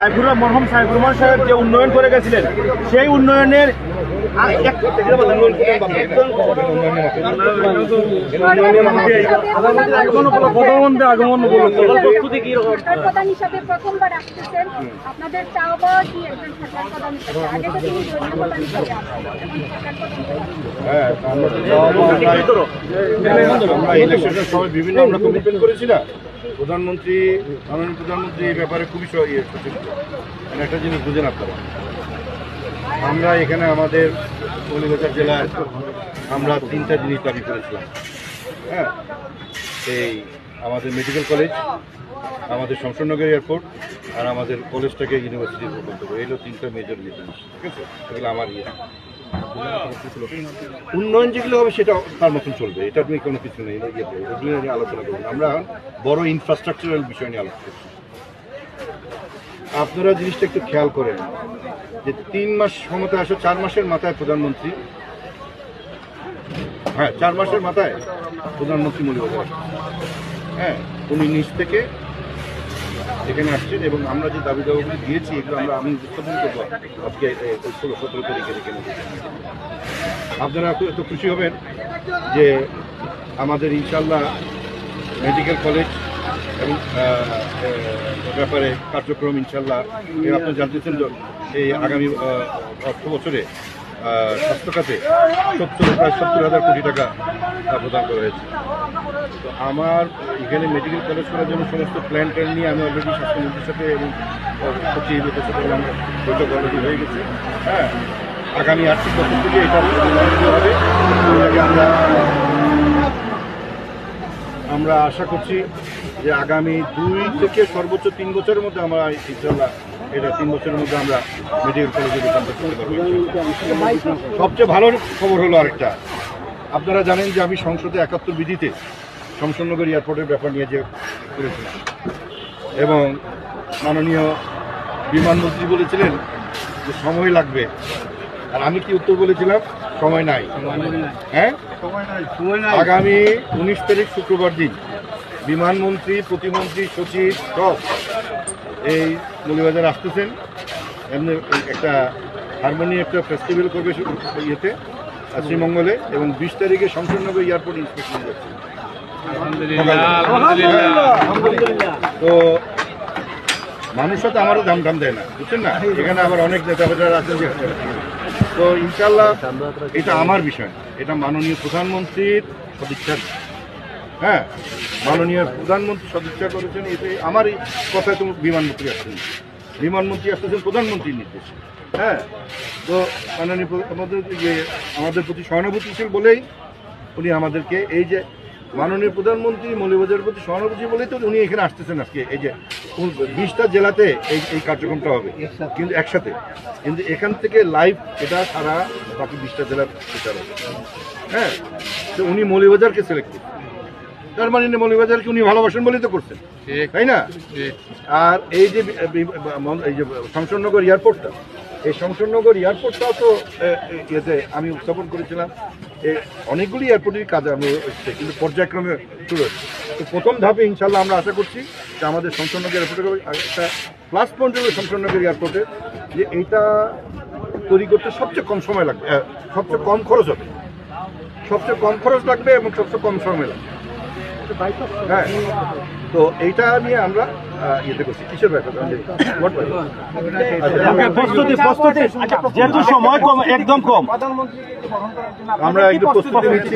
মরহুম সাইফুর রহমান সাহেব যে উন্নয়ন করে গেছিলেন সেই উন্নয়নের প্রধানমন্ত্রী আগমন প্রধান হিসাবে প্রথমবার আসতেছেন, আপনাদের চাওয়া কি একজন সরকার প্রধান হিসাবে? আগে তো তিনি প্রধান হিসাবে আমরা ইলেকশনের সময় বিভিন্ন আমরা কমিটমেন্ট করেছি না, প্রধানমন্ত্রী মাননীয় প্রধানমন্ত্রী এই ব্যাপারে খুবই সচেতন। একটা জিনিস বুঝেন আপনারা, আমরা এখানে আমাদের মৌলভীবাজার জেলায় আমরা তিনটা জিনিস দাবি করেছিলাম। হ্যাঁ, এই আমাদের মেডিকেল কলেজ, আমাদের শমশেরনগর এয়ারপোর্ট আর আমাদের কলেজটাকে ইউনিভার্সিটির করতে হবে। এগুলো তিনটা মেজর জিনিস, ঠিক আছে? এগুলো আমার উন্নয়ন যেগুলো হবে সেটা তার মতন চলবে, এটা নিয়ে কোনো কিছু নেই, ওগুলো নিয়ে আলোচনা করবো। আমরা বড় ইনফ্রাস্ট্রাকচারাল বিষয় নিয়ে আলোচনা করছি। আপনারা জিনিসটা একটু খেয়াল করেন যে 3 মাস ক্ষমতায় আসে, 4 মাসের মাথায় প্রধানমন্ত্রী, 4 মাসের মাথায় প্রধানমন্ত্রী মৌলভীবাজার, উনি নিজ থেকে এখানে আসছেন এবং আমরা যে দাবি দাবাগুলি দিয়েছি এগুলো আমি উপস্থাপন করবো আজকে 16-17 তারিখে এখানে। আপনারা এত খুশি হবেন যে আমাদের ইনশাল্লাহ মেডিকেল কলেজ এবং ব্যাপারে কার্যক্রম ইনশাল্লাহ আপনারা জানতেছেন এই আগামী অর্থ বছরে স্বাস্থ্য খাতে প্রায় 70,000 কোটি টাকা প্রদান করা হয়েছে। তো আমার এখানে মেডিকেল কলেজ করার জন্য সমস্ত প্ল্যান নিয়ে আমি অলরেডি স্বাস্থ্যমন্ত্রীর সাথে এবং সচিবের সাথে আমার বৈঠক অলরেডি হয়ে গেছে। আগামী আর্থিক বছর থেকে এটা হবে। আমরা আশা করছি যে আগামী 2 থেকে সর্বোচ্চ 3 বছরের মধ্যে আমরা ইনশাল্লাহ এটা 3 বছরের মধ্যে আমরা মেডিকেল কলেজে রূপান্তর করতে পারবো। সবচেয়ে ভালো খবর হলো আরেকটা, আপনারা জানেন যে আমি সংসদে 71 বিধিতে শমশেরনগর এয়ারপোর্টের ব্যাপার নিয়ে যে করেছিলাম এবং মাননীয় বিমানমন্ত্রী বলেছিলেন যে সময় লাগবে, আর আমি কি উত্তর বলেছিলাম? সময় নাই। আগামী 19 তারিখ শুক্রবার দিন বিমানমন্ত্রী, প্রতিমন্ত্রী, সচিব সব এই মৌলভীবাজার আসতেছেন। এমনি একটা হারমোনি একটা ফেস্টিভ্যাল করবে ইয়েতে শ্রীমঙ্গলে, এবং 20 তারিখে শমশেরনগর এয়ারপোর্ট ইন্সপেকশন যাচ্ছে। তো মানুষ তো আমারও দাম দেয় না, বুঝছেন না? এখানে আবার অনেক নেতা ফেতারা আছেন। তো ইনশাল্লাহ এটা আমার বিষয়, এটা মাননীয় প্রধানমন্ত্রীর সদিচ্ছা। মাননীয় প্রধানমন্ত্রী সদিচ্ছা করেছেন, এতে আমার এই কথায় তো বিমানমন্ত্রী আসছেন, বিমানমন্ত্রী আসতেছেন প্রধানমন্ত্রীর নির্দেশে। তো মাননীয় আমাদের প্রতি সহানুভূতিশীল বলেই উনি আমাদেরকে এই যে মাননীয় প্রধানমন্ত্রী মৌলভীবাজারের প্রতি সহানুভূতি বলেই তো উনি এখানে আসতেছেন আজকে। এই যে 20টা জেলাতে এই কার্যক্রমটা হবে কিন্তু একসাথে, কিন্তু এখান থেকে লাইভ এটা সারা বাকি 20টা জেলার প্রচার হবে। তো উনি মৌলভীবাজারকে সিলেক্ট করছেন, তার মানে মৌলভীবাজারকে উনি ভালোবাসেন বলেই তো করছেন, তাই না? আর এই যে শমশেরনগর এয়ারপোর্টটা, এই শমশেরনগর এয়ারপোর্টটাও তো ইয়েতে আমি উত্থাপন করেছিলাম। অনেকগুলি এয়ারপোর্টের কাজ আমি এসছে, কিন্তু পর্যায়ক্রমে শুরু হচ্ছে। তো প্রথম ধাপে ইনশাল্লাহ আমরা আশা করছি যে আমাদের শমশেরনগর এয়ারপোর্টে একটা প্লাস পয়েন্ট হবে শমশেরনগর এয়ারপোর্টে, যে এইটা তৈরি করতে সবচেয়ে কম সময় লাগবে, সবচেয়ে কম খরচ হবে, সবচেয়ে কম খরচ লাগবে এবং সবচেয়ে কম সময় লাগবে। তো এইটা নিয়ে আমরা ইয়েতে করছি। কিসের ব্যাপার? যেহেতু সময় কম, একদম কম, আমরা একটু প্রস্তুতি নিচ্ছি।